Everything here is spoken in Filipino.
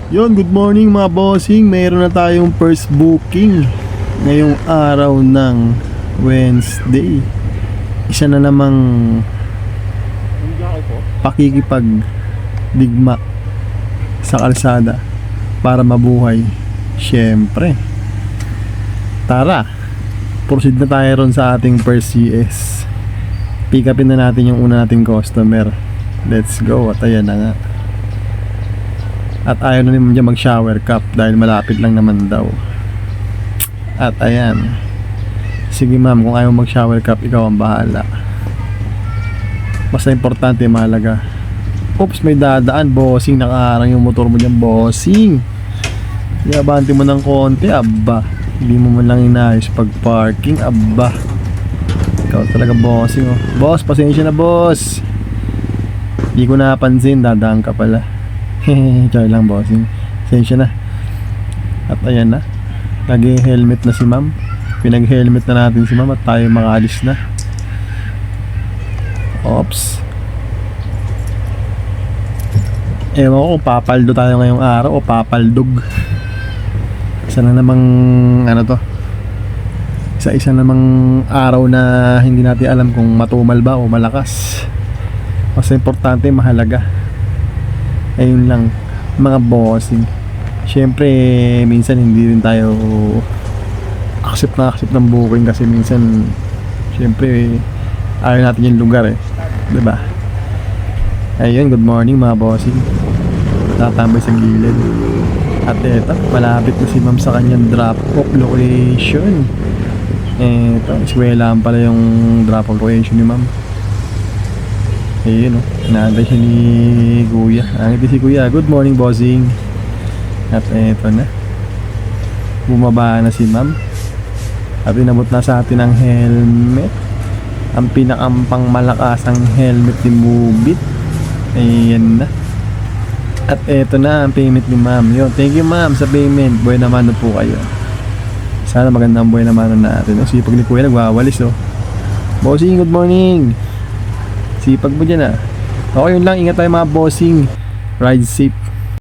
Yon, good morning mga bossing. Mayroon na tayong first booking ngayong araw ng Wednesday. Isa na namang pakikipagdigma sa kalsada para mabuhay. Syempre, tara, proceed na tayo ron sa ating first CS. Pick upin na natin yung una nating customer. Let's go. At ayan na nga. At ayaw na naman dyan mag-shower cup dahil malapit lang naman daw. At ayan. Sige ma'am, kung ayaw mag-shower cup, ikaw ang bahala. Basta importante, mahalaga. Oops, may dadaan, bossing. Nakaharang yung motor mo dyan, bossing. Iabante mo ng konti, abba. Hindi mo man lang inayos pag parking, abba. Ikaw talaga, bossing, oh. Boss, pasensya na, boss. Hindi ko napansin, dadaan ka pala. Char lang, bossing. Pasensya na. At ayan na, nag-helmet na si ma'am. Pinag-helmet na natin si ma'am at tayo makaalis na. Oops. Ewan ko kung papaldo tayo ngayong araw o papaldog. Isa na namang ano to, isa namang araw na hindi natin alam kung matumal ba o malakas. Mas importante, mahalaga. Ayun lang mga bossing. Syempre minsan hindi rin tayo accept ng booking kasi minsan syempre ayaw natin yung lugar, diba? Ayun, good morning mga bossing. Tatambay sa gilid. At eto, malapit na si ma'am sa kanyang drop off location. Eto, eskwelahan pala yung drop off location ni ma'am. Ayun, inaantay siya ni kuya. Angiti si kuya, good morning bossing. At eto na, bumaba na si ma'am. At inabot na sa atin ang helmet, ang pinakampang malakasang helmet ni Mubit. Ayan na. At eto na ang payment ni ma'am. Yun, thank you ma'am sa payment. Buhay naman po kayo. Sana magandang buhay naman natin. Sipag ni kuya, nagwawalis, oh. Bossing, good morning. Sipag mo dyan, ah. Okay, yun lang. Ingat tayo mga bossing. Ride safe.